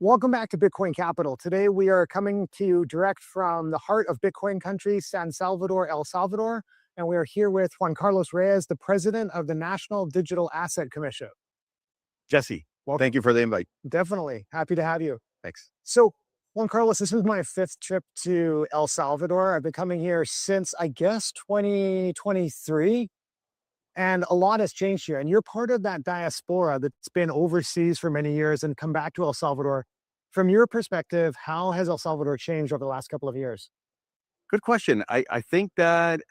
Welcome back to Bitcoin Capital. Today we are coming to you direct from the heart of Bitcoin country, San Salvador, El Salvador. And we are here with Juan Carlos Reyes, the president of the National Digital Asset Commission. Jesse, Welcome. thank you for the invite. Definitely. Happy to have you. Thanks. So, Juan Carlos, this is my 5th trip to El Salvador. I've been coming here since, I guess, 2023. And a lot has changed here. And you're part of that diaspora that's been overseas for many years and come back to El Salvador. From your perspective, how has El Salvador changed over the last couple of years? Good question. I think that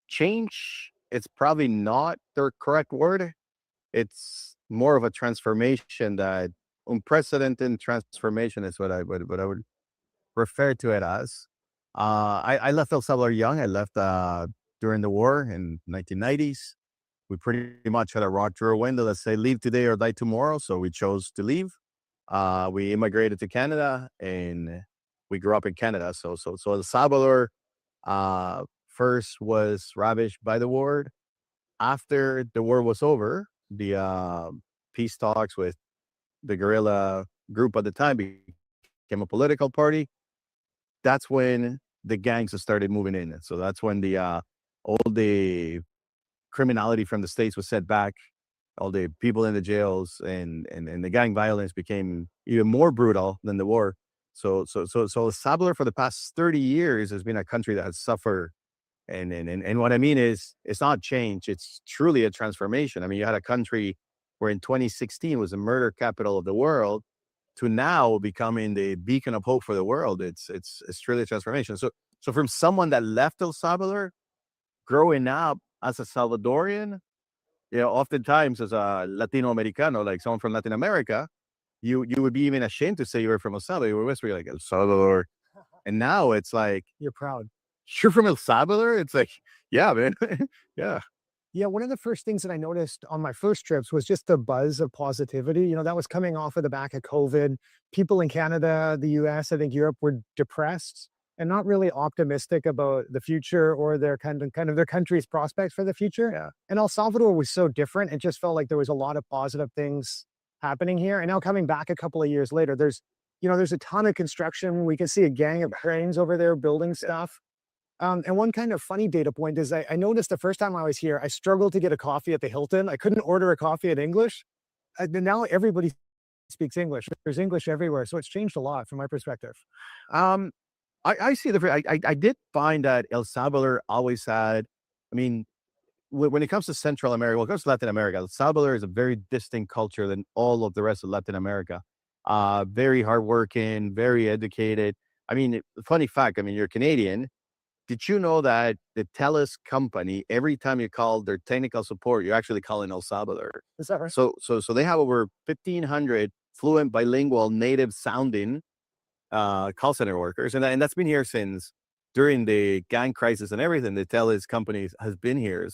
change, it's probably not the correct word. It's more of a transformation, that unprecedented transformation is what I would refer to it as. I left El Salvador young. I left during the war in 1990s. We pretty much had a rock through a window that say leave today or die tomorrow. So we chose to leave. We immigrated to Canada and we grew up in Canada. So El Salvador first was ravaged by the war. After the war was over, the peace talks with the guerrilla group at the time became a political party. That's when the gangs started moving in. So that's when all the criminality from the States was set back. All the people in the jails and the gang violence became even more brutal than the war. So El Salvador for the past 30 years has been a country that has suffered. And what I mean is, it's not change. It's truly a transformation. I mean, you had a country where in 2016 was the murder capital of the world to now becoming the beacon of hope for the world. It's truly a transformation. So from someone that left El Salvador, growing up as a Salvadorian, oftentimes as a Latino Americano, like someone from Latin America, you would be even ashamed to say you were from El Salvador. You were whispering like El Salvador. And now it's like, You're proud. You're from El Salvador? It's like, yeah, man. Yeah. Yeah, one of the first things that I noticed on my first trips was just the buzz of positivity. That was coming off of the back of COVID. People in Canada, the US, I think Europe were depressed and not really optimistic about the future or their kind of their country's prospects for the future. Yeah. And El Salvador was so different. It just felt like there was a lot of positive things happening here. And now coming back a couple of years later, there's a ton of construction. We can see a gang of cranes over there building stuff. And one kind of funny data point is I noticed the first time I was here, I struggled to get a coffee at the Hilton. I couldn't order a coffee in English. Now everybody speaks English. There's English everywhere. So it's changed a lot from my perspective. I see I did find that El Salvador always had, I mean, when it comes to Central America, when it comes to Latin America, El Salvador is a very distinct culture than all of the rest of Latin America. Very hardworking, very educated. I mean, funny fact, I mean, you're Canadian. Did you know that the TELUS company, every time you call their technical support, you're actually calling El Salvador? Is that right? So they have over 1,500 fluent, bilingual, native sounding call center workers. And that's been here since during the gang crisis and everything. The TELUS company has been here.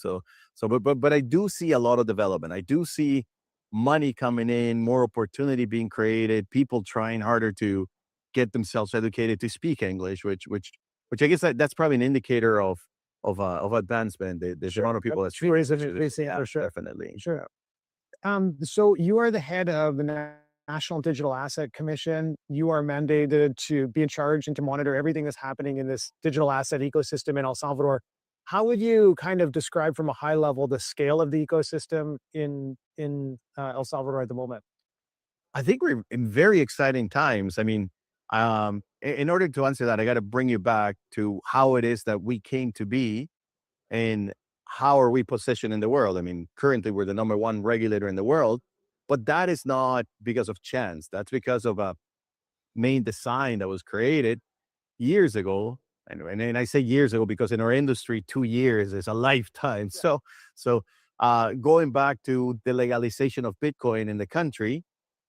But I do see a lot of development. I do see money coming in, more opportunity being created, people trying harder to get themselves educated to speak English, which I guess that's probably an indicator of advancement. The Sure. amount of people that's True ways of increasing, yeah, for sure. definitely. Sure. So you are the head of the National Digital Asset Commission. You are mandated to be in charge and to monitor everything that's happening in this digital asset ecosystem in El Salvador. How would you kind of describe from a high level the scale of the ecosystem in El Salvador at the moment? I think we're in very exciting times. I mean, in order to answer that, I got to bring you back to how it is that we came to be and how are we positioned in the world. I mean, currently we're the #1 regulator in the world, but that is not because of chance. That's because of a main design that was created years ago. And I say years ago because in our industry, 2 years is a lifetime. Yeah. So going back to the legalization of Bitcoin in the country,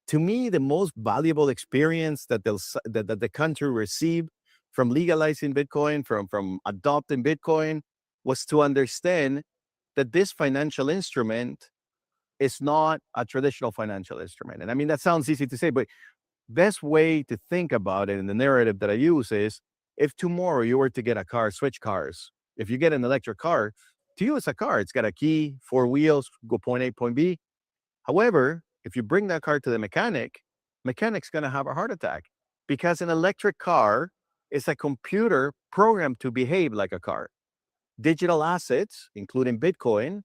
to me, the most valuable experience that the country received from legalizing Bitcoin, from adopting Bitcoin, was to understand that this financial instrument is not a traditional financial instrument. And I mean, that sounds easy to say, but best way to think about it in the narrative that I use is, if tomorrow you were to get a car, switch cars. If you get an electric car, to you it's a car. It's got a key, 4 wheels, go point A, point B. However, if you bring that car to the mechanic, mechanic's going to have a heart attack because an electric car is a computer programmed to behave like a car. Digital assets, including Bitcoin,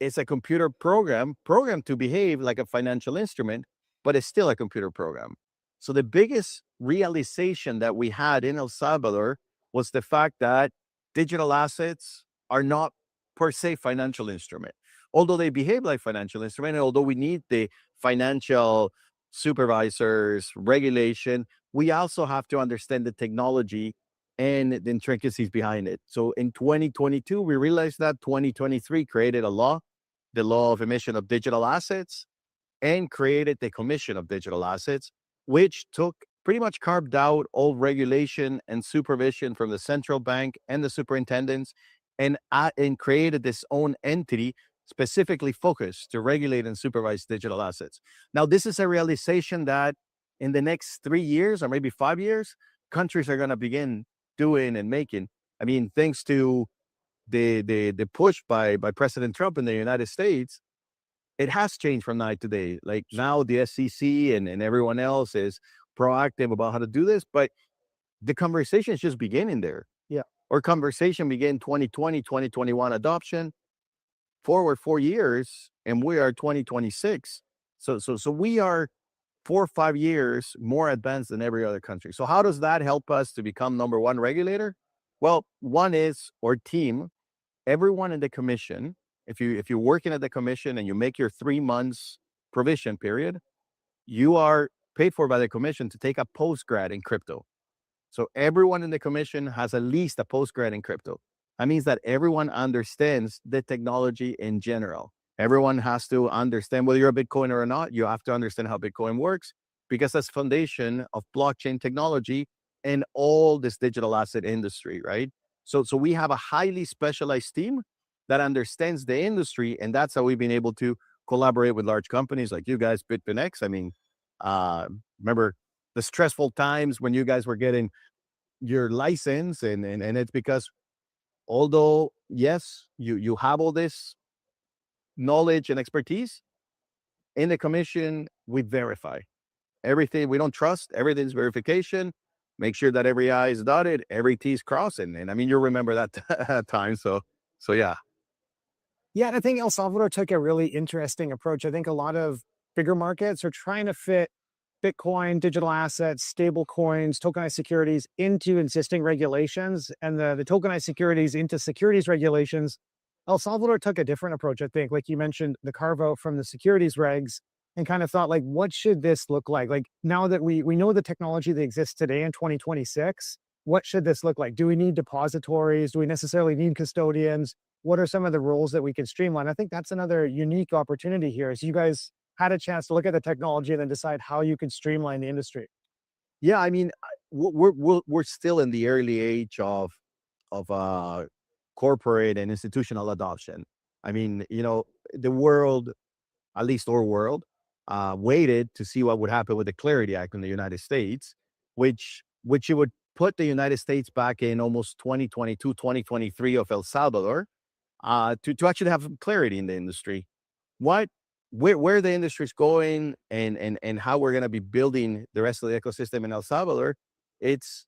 is a computer program programmed to behave like a financial instrument, but it's still a computer program. So the biggest realization that we had in El Salvador was the fact that digital assets are not per se financial instrument. Although they behave like financial instrument, and although we need the financial supervisors, regulation, we also have to understand the technology and the intricacies behind it. So in 2022, we realized that 2023 created a law, the law of emission of digital assets, and created the Commission of Digital Assets, which took pretty much carved out all regulation and supervision from the central bank and the superintendents, and created this own entity specifically focused to regulate and supervise digital assets. Now, this is a realization that in the next 3 years or maybe 5 years, countries are going to begin doing and making. I mean, thanks to the push by President Trump in the United States, it has changed from night to day. Like now, the SEC and everyone else is proactive about how to do this, but the conversation is just beginning there. Yeah. Our conversation began 2020, 2021 adoption, forward 4 years, and we are 2026. So we are 4 or 5 years more advanced than every other country. So how does that help us to become number one regulator? Well, one is our team. Everyone in the commission, if you're working at the commission and you make your 3 months provision period, you are paid for by the commission to take a postgrad in crypto. So everyone in the commission has at least a postgrad in crypto. That means that everyone understands the technology in general. Everyone has to understand whether you're a Bitcoiner or not. You have to understand how Bitcoin works because that's foundation of blockchain technology and all this digital asset industry, right? So we have a highly specialized team that understands the industry, and that's how we've been able to collaborate with large companies like you guys, BitFinex. I mean, remember the stressful times when you guys were getting your license, and it's because although yes, you have all this knowledge and expertise in the commission, we verify everything. We don't trust everything's verification. Make sure that every I is dotted, every T is crossed, and I mean you remember that time. So yeah. Yeah, and I think El Salvador took a really interesting approach. I think a lot of bigger markets are trying to fit Bitcoin, digital assets, stable coins, tokenized securities into existing regulations, and the tokenized securities into securities regulations. El Salvador took a different approach, I think. Like you mentioned, the carve out from the securities regs and kind of thought, like, what should this look like? Like now that we know the technology that exists today in 2026, what should this look like? Do we need depositories? Do we necessarily need custodians? What are some of the roles that we can streamline? I think that's another unique opportunity here is you guys had a chance to look at the technology and then decide how you could streamline the industry. Yeah, I mean, we're still in the early age of corporate and institutional adoption. I mean, the world, at least our world, waited to see what would happen with the Clarity Act in the United States, which it would put the United States back in almost 2022, 2023 of El Salvador, to actually have some clarity in the industry. What where the industry is going and how we're going to be building the rest of the ecosystem in El Salvador, it's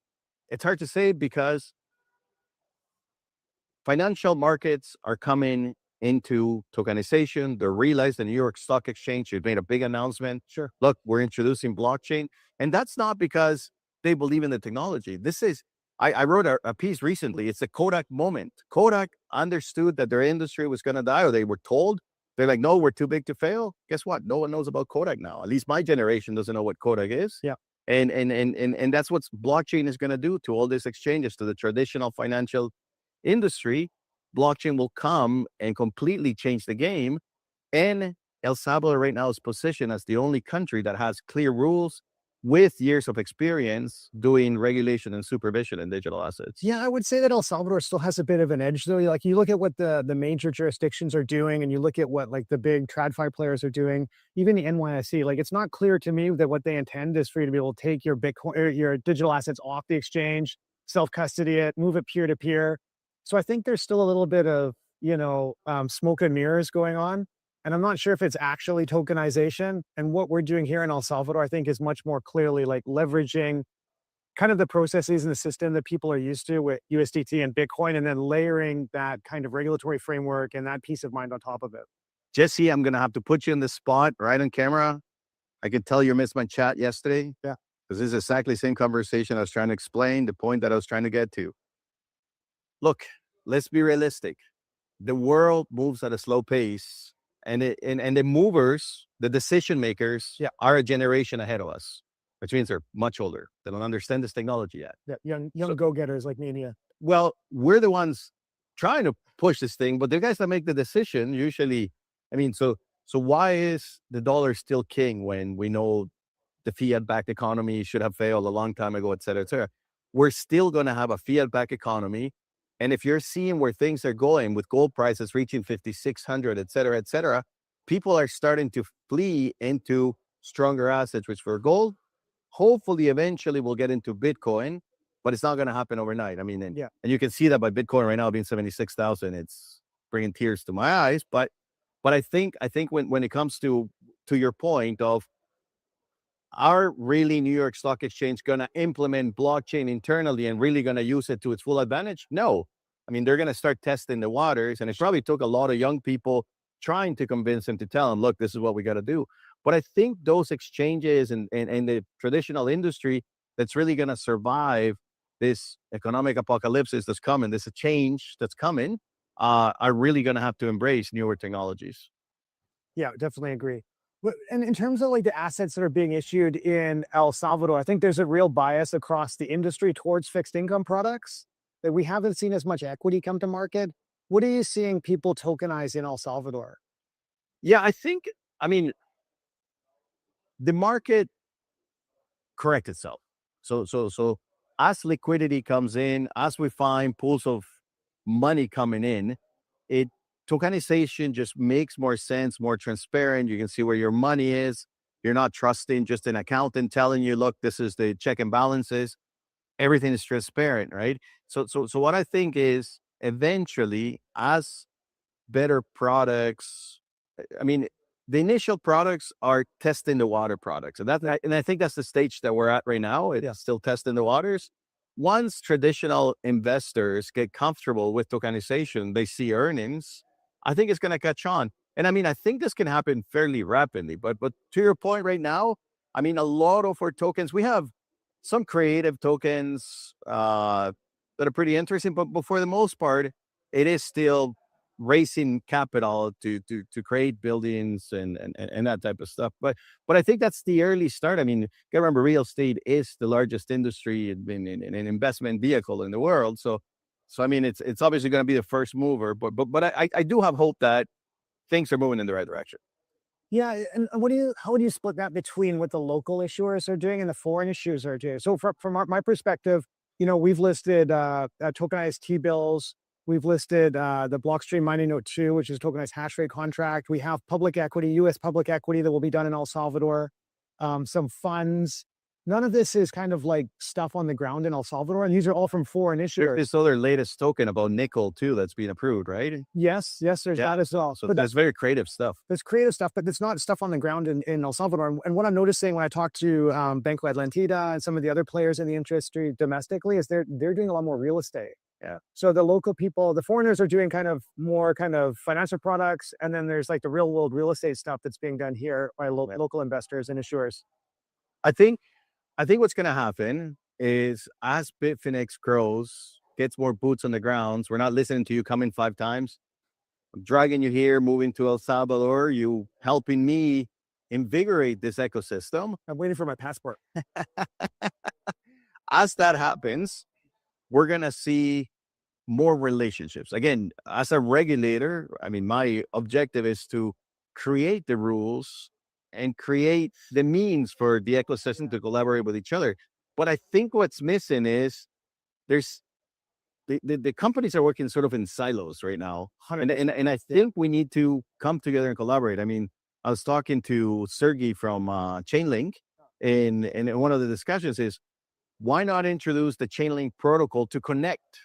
hard to say because financial markets are coming into tokenization. They realize the New York Stock Exchange has made a big announcement. Sure. Look, we're introducing blockchain. And that's not because they believe in the technology. I wrote a piece recently. It's a Kodak moment. Kodak understood that their industry was going to die, or they were told. They're like, no, we're too big to fail. Guess what? No one knows about Kodak now. At least my generation doesn't know what Kodak is. Yeah. And that's what blockchain is going to do to all these exchanges, to the traditional financial industry. Blockchain will come and completely change the game. And El Salvador right now is positioned as the only country that has clear rules with years of experience doing regulation and supervision in digital assets. Yeah, I would say that El Salvador still has a bit of an edge, though. Like you look at what the major jurisdictions are doing, and you look at what like the big TradFi players are doing. Even the NYSE, like it's not clear to me that what they intend is for you to be able to take your Bitcoin or your digital assets off the exchange, self custody it, move it peer to peer. So I think there's still a little bit of smoke and mirrors going on. And I'm not sure if it's actually tokenization. And what we're doing here in El Salvador, I think, is much more clearly like leveraging kind of the processes and the system that people are used to with USDT and Bitcoin, and then layering that kind of regulatory framework and that peace of mind on top of it. Jesse, I'm going to have to put you in the spot right on camera. I could tell you missed my chat yesterday. Yeah. Because this is exactly the same conversation I was trying to explain, the point that I was trying to get to. Look, let's be realistic. The world moves at a slow pace, and the movers, the decision makers, Yeah. are a generation ahead of us, which means they're much older. They don't understand this technology yet. Yeah, young So- go-getters like me and you. Well, we're the ones trying to push this thing, but the guys that make the decision usually, I mean, so why is the dollar still king when we know the fiat-backed economy should have failed a long time ago, et cetera, et cetera? We're still going to have a fiat-backed economy. And if you're seeing where things are going with gold prices reaching 5,600, et cetera, people are starting to flee into stronger assets, which for gold, hopefully eventually we'll get into Bitcoin, but it's not going to happen overnight. I mean, and you can see that by Bitcoin right now being 76,000, it's bringing tears to my eyes. But I think when it comes to your point of, are really New York Stock Exchange going to implement blockchain internally and really going to use it to its full advantage? No. I mean, they're going to start testing the waters, and it probably took a lot of young people trying to convince them to tell them, look, this is what we got to do. But I think those exchanges and the traditional industry that's really going to survive this economic apocalypse that's coming, this change that's coming, are really going to have to embrace newer technologies. Yeah, definitely agree. And in terms of like the assets that are being issued in El Salvador, I think there's a real bias across the industry towards fixed income products that we haven't seen as much equity come to market. What are you seeing people tokenize in El Salvador? Yeah, I mean, the market correct itself. So as liquidity comes in, as we find pools of money coming in, it tokenization just makes more sense, more transparent. You can see where your money is. You're not trusting just an accountant telling you, look, this is the check and balances. Everything is transparent, right? So what I think is eventually, as better products, I mean, the initial products are testing the water products. And I think that's the stage that we're at right now. It's still testing the waters. Once traditional investors get comfortable with tokenization, they see earnings, I think it's going to catch on. And I mean, I think this can happen fairly rapidly. But to your point right now, I mean, a lot of our tokens, we have some creative tokens that are pretty interesting, but for the most part, it is still raising capital to create buildings and that type of stuff. But I think that's the early start. I mean, you gotta remember, real estate is the largest industry in an investment vehicle in the world. So I mean, it's obviously going to be the first mover. But I do have hope that things are moving in the right direction. Yeah, and how would you split that between what the local issuers are doing and the foreign issuers are doing? So from my perspective, we've listed tokenized T-bills. We've listed the Blockstream Mining Note 2, which is a tokenized hash rate contract. We have public equity, US public equity that will be done in El Salvador, some funds. None of this is kind of like stuff on the ground in El Salvador, and these are all from foreign There's issuers. this other latest token about nickel too that's being approved, right? Yes, there's Yeah. that as well. So But there's very creative stuff. there's creative stuff, but it's not stuff on the ground in El Salvador. And what I'm noticing when I talk to Banco Atlantida and some of the other players in the industry domestically is they're doing a lot more real estate. Yeah. So the local people, the foreigners are doing kind of more kind of financial products, and then there's like the real world real estate stuff that's being done here by local investors and issuers. I think what's going to happen is as Bitfinex grows, gets more boots on the grounds. We're not listening to you coming 5 times. I'm dragging you here, moving to El Salvador. You helping me invigorate this ecosystem. I'm waiting for my passport. As that happens, we're going to see more relationships. Again, as a regulator, I mean, my objective is to create the rules and create the means for the ecosystem to collaborate with each other. But I think what's missing is there's the companies are working sort of in silos right now. And I think we need to come together and collaborate. I mean, I was talking to Sergey from Chainlink, and one of the discussions is, why not introduce the Chainlink protocol to connect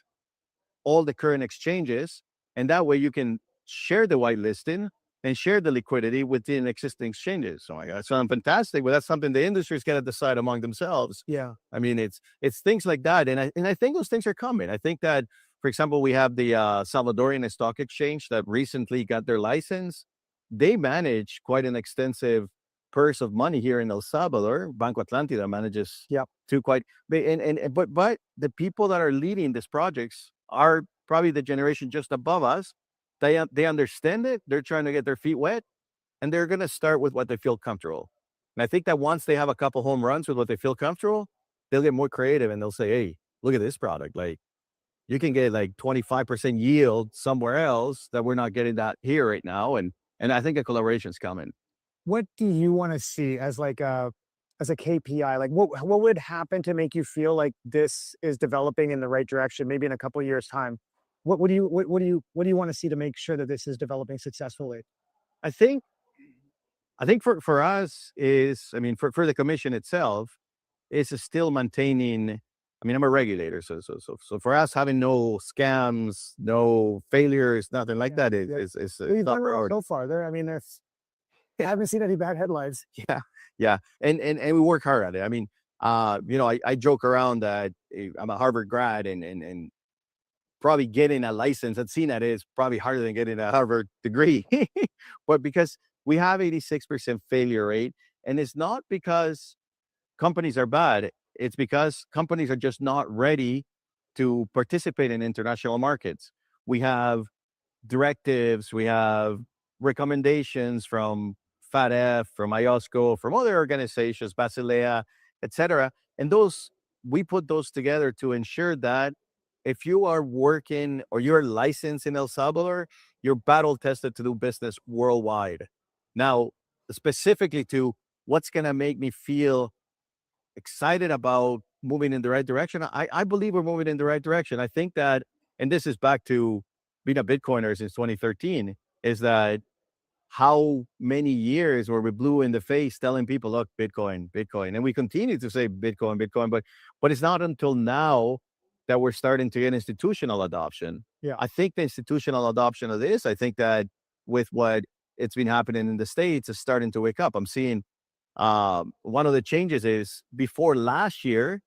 all the current exchanges, and that way you can share the whitelisting, and share the liquidity within existing exchanges. So that sounds fantastic, but that's something the industry's got to decide among themselves. Yeah. I mean, it's things like that, and I think those things are coming. I think that, for example, we have the Salvadorian Stock Exchange that recently got their license. They manage quite an extensive purse of money here in El Salvador. Banco Atlántida manages Yep. to quite, but the people that are leading these projects are probably the generation just above us. They understand it. They're trying to get their feet wet, and they're going to start with what they feel comfortable. And I think that once they have a couple home runs with what they feel comfortable, they'll get more creative and they'll say, "Hey, look at this product. Like you can get like 25% yield somewhere else that we're not getting that here right now." And I think a collaboration's coming. What do you want to see as like a KPI? Like what would happen to make you feel like this is developing in the right direction? Maybe in a couple of years' time. What do you want to see to make sure that this is developing successfully? I think for us is, I mean, for the commission itself, is still maintaining. I mean, I'm a regulator, so for us having no scams, no failures, nothing like Yeah. that Yeah. is We've top done well priority. so far. There, I mean, there's I haven't seen any bad headlines. Yeah, yeah, and we work hard at it. I mean, I joke around that I'm a Harvard grad, and probably getting a license at CNAD is probably harder than getting a Harvard degree. But because we have 86% failure rate, and it's not because companies are bad, it's because companies are just not ready to participate in international markets. We have directives, we have recommendations from FATF, from IOSCO, from other organizations, Basilea, etc. And those, we put those together to ensure that if you are working or you're licensed in El Salvador, you're battle tested to do business worldwide. Now, specifically to what's going to make me feel excited about moving in the right direction. I believe we're moving in the right direction. I think that, and this is back to being a Bitcoiner since 2013, is that how many years where we blew in the face telling people, look, Bitcoin, Bitcoin. And we continue to say Bitcoin, Bitcoin, but it's not until now that we're starting to get institutional adoption. Yeah. I think the institutional adoption of this, I think that with what it's been happening in the States is starting to wake up. I'm seeing one of the changes is before last year,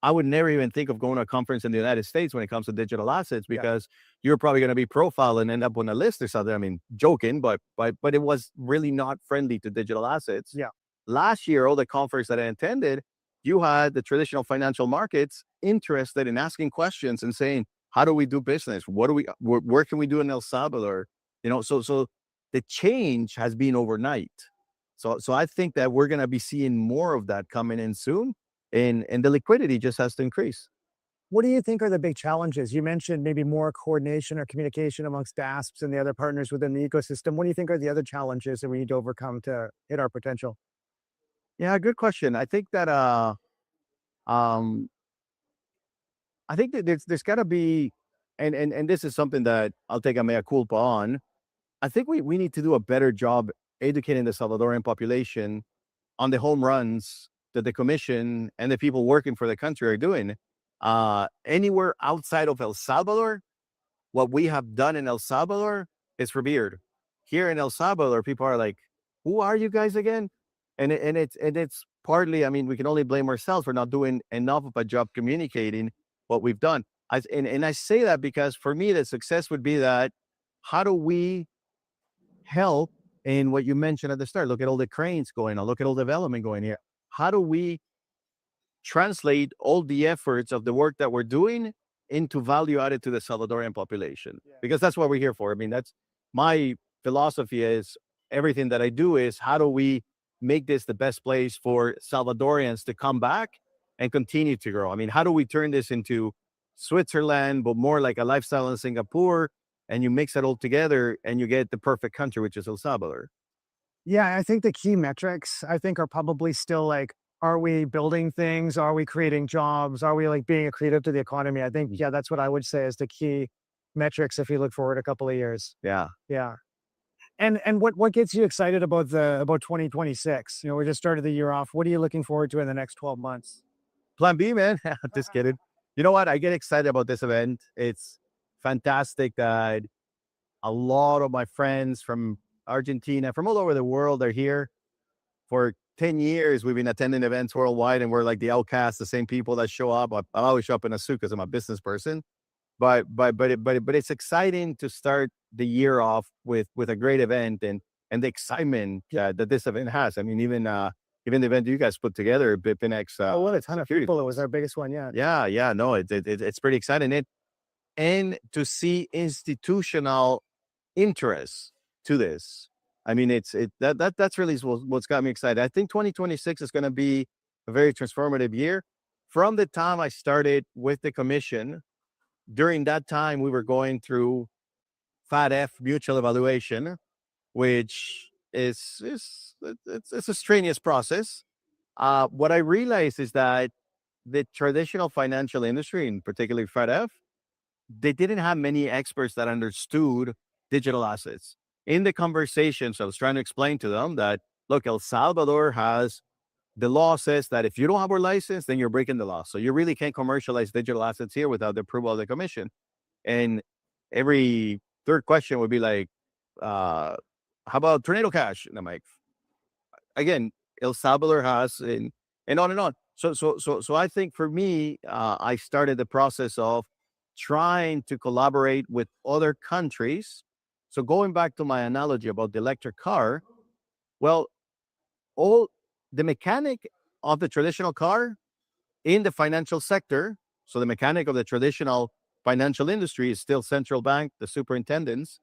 I would never even think of going to a conference in the United States when it comes to digital assets Yeah. because you're probably going to be profiled and end up on a list or something. I mean, joking, but it was really not friendly to digital assets. Yeah. Last year, all the conference that I attended, you had the traditional financial markets interested in asking questions and saying, "How do we do business? What do we? Where can we do in El Salvador?" So the change has been overnight. So I think that we're going to be seeing more of that coming in soon, and the liquidity just has to increase. What do you think are the big challenges? You mentioned maybe more coordination or communication amongst DASPs and the other partners within the ecosystem. What do you think are the other challenges that we need to overcome to hit our potential? Yeah, good question. Um I think that there's got to be, and this is something that I'll take a mea culpa on. I think we need to do a better job educating the Salvadorian population on the home runs that the commission and the people working for the country are doing. Anywhere outside of El Salvador, what we have done in El Salvador is revered. Here in El Salvador, people are like, "Who are you guys again?" And it's partly, I mean, we can only blame ourselves for not doing enough of a job communicating what we've done. And I say that because for me, the success would be that how do we help in what you mentioned at the start? Look at all the cranes going on. Look at all the development going here. How do we translate all the efforts of the work that we're doing into value added to the Salvadorian population? Yeah. Because that's what we're here for. I mean, that's my philosophy is everything that I do is how do we make this the best place for Salvadorians to come back and continue to grow? I mean, how do we turn this into Switzerland, but more like a lifestyle in Singapore? And you mix it all together and you get the perfect country, which is El Salvador. Yeah, I think the key metrics, I think, are probably still like, are we building things? Are we creating jobs? Are we like being accretive to the economy? I think, yeah, that's what I would say is the key metrics if you look forward a couple of years. Yeah. Yeah. And what gets you excited about the about 2026? We just started the year off. What are you looking forward to in the next 12 months? Plan B, man. Just kidding. You know what? I get excited about this event. It's fantastic that a lot of my friends from Argentina, from all over the world are here. For 10 years, we've been attending events worldwide, and we're like the outcasts, the same people that show up. I always show up in a suit because I'm a business person. But it's exciting to start the year off with a great event and the excitement that this event has. I mean, even the event you guys put together, BIPINX. Oh, what a ton of people. It was our biggest one. Yeah. Yeah. No, it's pretty exciting. And to see institutional interest to this. I mean, that's really what's got me excited. I think 2026 is going to be a very transformative year. From the time I started with the commission, during that time we were going through FATF mutual evaluation, which it's a strenuous process. What I realized is that the traditional financial industry, and particularly FATF, they didn't have many experts that understood digital assets. In the conversations, I was trying to explain to them that, look, El Salvador has the law says that if you don't have a license, then you're breaking the law. So you really can't commercialize digital assets here without the approval of the commission. And every third question would be like, how about Tornado Cash? And I'm like, again, El Salvador has, and on and on. So I think for me, I started the process of trying to collaborate with other countries. So going back to my analogy about the electric car, well, all the mechanic of the traditional car in the financial sector, so the mechanic of the traditional financial industry is still central bank, the superintendents,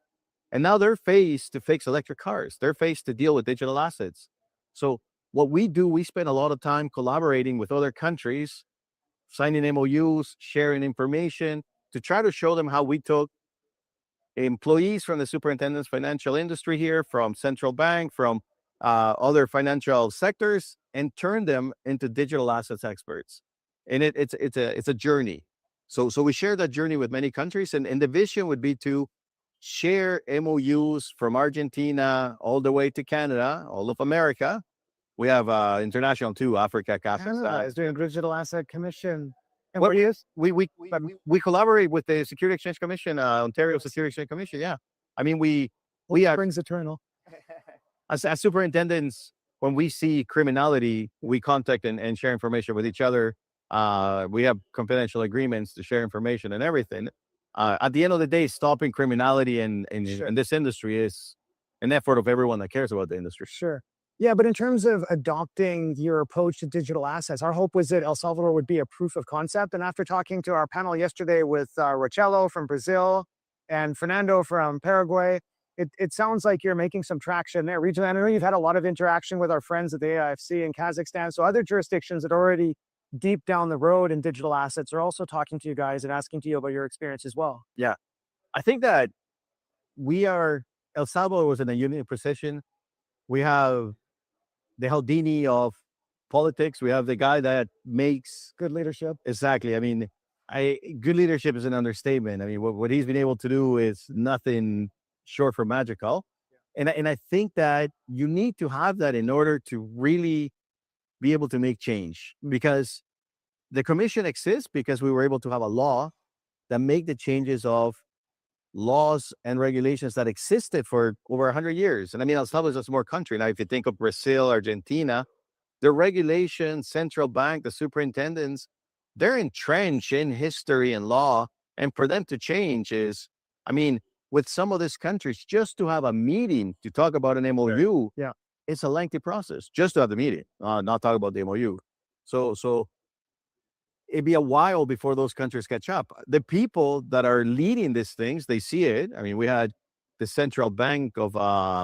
and now they're faced to fix electric cars. They're faced to deal with digital assets. So what we do, we spend a lot of time collaborating with other countries, signing MOUs, sharing information to try to show them how we took employees from the superintendent's financial industry here, from central bank, from other financial sectors, and turn them into digital assets experts. And it's a journey. So we share that journey with many countries, and the vision would be to share MOUs from Argentina all the way to Canada, all of America. We have international too, Africa, Canada is doing a digital asset commission. And What- where you? we collaborate with the Security Exchange Commission, Ontario Security Exchange Commission. Yeah, I mean we are Brings eternal. as superintendents, when we see criminality, we contact and share information with each other. We have confidential agreements to share information and everything. At the end of the day, stopping criminality in this industry is an effort of everyone that cares about the industry. Sure. Yeah, but in terms of adopting your approach to digital assets, our hope was that El Salvador would be a proof of concept. And after talking to our panel yesterday with Rocello from Brazil and Fernando from Paraguay, it sounds like you're making some traction there regionally. I know you've had a lot of interaction with our friends at the AIFC in Kazakhstan. So other jurisdictions that are already deep down the road in digital assets are also talking to you guys and asking to you about your experience as well. Yeah, I think that El Salvador was in a unique position. We have the Houdini of politics. We have the guy that makes good leadership. Exactly. I mean, good leadership is an understatement. I mean, what he's been able to do is nothing short from magical. And I think that you need to have that in order to really be able to make change, because the commission exists because we were able to have a law that make the changes of laws and regulations that existed for over 100 years. And I mean, El Salvador is a small country. Now, if you think of Brazil, Argentina, the regulations, central bank, the superintendents, they're entrenched in history and law. And for them to change is, I mean, with some of these countries, just to have a meeting to talk about an MOU, it's a lengthy process just to have the meeting, not talk about the MOU. So it'd be a while before those countries catch up. The people that are leading these things, they see it. I mean, we had the Central Bank of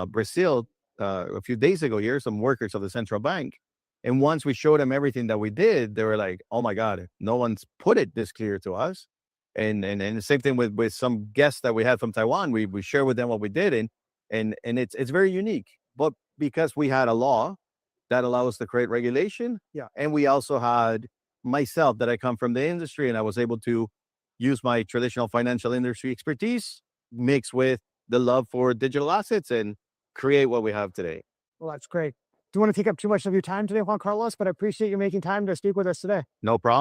Brazil a few days ago here, some workers of the Central Bank. And once we showed them everything that we did, they were like, oh my God, no one's put it this clear to us. And the same thing with some guests that we had from Taiwan. We share with them what we did, and it's very unique. But because we had a law that allows us to create regulation, and we also had myself, that I come from the industry, and I was able to use my traditional financial industry expertise mixed with the love for digital assets and create what we have today. Well, that's great. Don't want to take up too much of your time today, Juan Carlos, but I appreciate you making time to speak with us today. No problem.